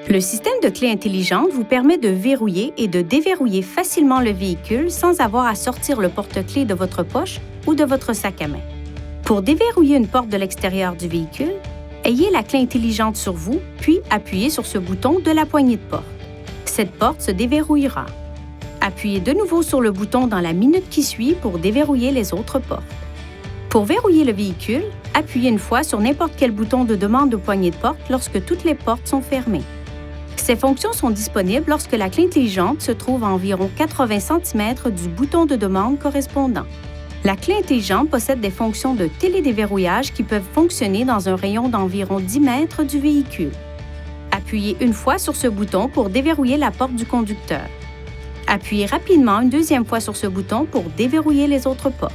Le système de clé intelligente vous permet de verrouiller et de déverrouiller facilement le véhicule sans avoir à sortir le porte-clés de votre poche ou de votre sac à main. Pour déverrouiller une porte de l'extérieur du véhicule, ayez la clé intelligente sur vous, puis appuyez sur ce bouton de la poignée de porte. Cette porte se déverrouillera. Appuyez de nouveau sur le bouton dans la minute qui suit pour déverrouiller les autres portes. Pour verrouiller le véhicule, appuyez une fois sur n'importe quel bouton de demande de poignée de porte lorsque toutes les portes sont fermées. Ces fonctions sont disponibles lorsque la clé intelligente se trouve à environ 80 cm du bouton de demande correspondant. La clé intelligente possède des fonctions de télédéverrouillage qui peuvent fonctionner dans un rayon d'environ 10 mètres du véhicule. Appuyez une fois sur ce bouton pour déverrouiller la porte du conducteur. Appuyez rapidement une deuxième fois sur ce bouton pour déverrouiller les autres portes.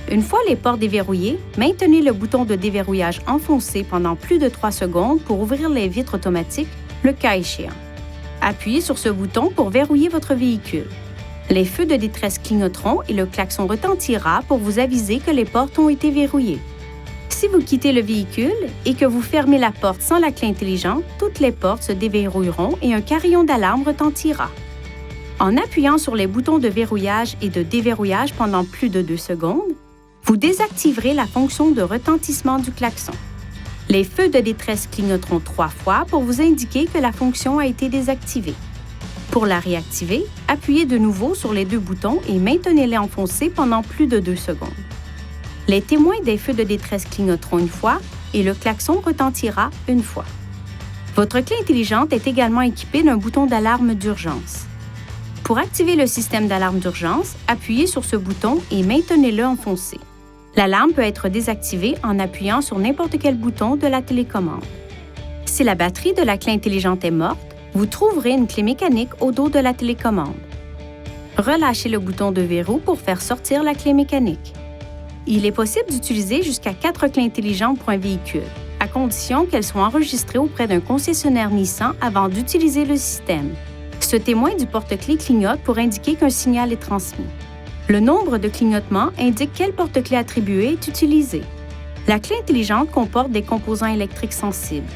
Une fois les portes déverrouillées, maintenez le bouton de déverrouillage enfoncé pendant plus de 3 secondes pour ouvrir les vitres automatiques, le cas échéant. Appuyez sur ce bouton pour verrouiller votre véhicule. Les feux de détresse clignoteront et le klaxon retentira pour vous aviser que les portes ont été verrouillées. Si vous quittez le véhicule et que vous fermez la porte sans la clé intelligente, toutes les portes se déverrouilleront et un carillon d'alarme retentira. En appuyant sur les boutons de verrouillage et de déverrouillage pendant plus de 2 secondes, vous désactiverez la fonction de retentissement du klaxon. Les feux de détresse clignoteront 3 fois pour vous indiquer que la fonction a été désactivée. Pour la réactiver, appuyez de nouveau sur les 2 boutons et maintenez-les enfoncés pendant plus de 2 secondes. Les témoins des feux de détresse clignoteront 1 fois et le klaxon retentira 1 fois. Votre clé intelligente est également équipée d'un bouton d'alarme d'urgence. Pour activer le système d'alarme d'urgence, appuyez sur ce bouton et maintenez-le enfoncé. L'alarme peut être désactivée en appuyant sur n'importe quel bouton de la télécommande. Si la batterie de la clé intelligente est morte, vous trouverez une clé mécanique au dos de la télécommande. Relâchez le bouton de verrou pour faire sortir la clé mécanique. Il est possible d'utiliser jusqu'à 4 clés intelligentes pour un véhicule, à condition qu'elles soient enregistrées auprès d'un concessionnaire Nissan avant d'utiliser le système. Ce témoin du porte-clés clignote pour indiquer qu'un signal est transmis. Le nombre de clignotements indique quel porte-clés attribué est utilisé. La clé intelligente comporte des composants électriques sensibles.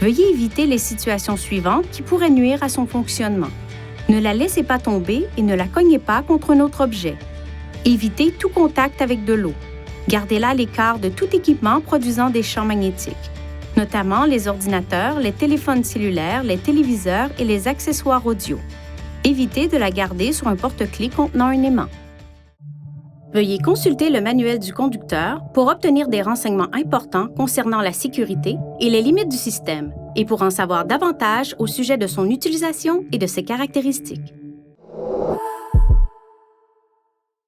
Veuillez éviter les situations suivantes qui pourraient nuire à son fonctionnement. Ne la laissez pas tomber et ne la cognez pas contre un autre objet. Évitez tout contact avec de l'eau. Gardez-la à l'écart de tout équipement produisant des champs magnétiques, notamment les ordinateurs, les téléphones cellulaires, les téléviseurs et les accessoires audio. Évitez de la garder sur un porte-clés contenant un aimant. Veuillez consulter le manuel du conducteur pour obtenir des renseignements importants concernant la sécurité et les limites du système et pour en savoir davantage au sujet de son utilisation et de ses caractéristiques.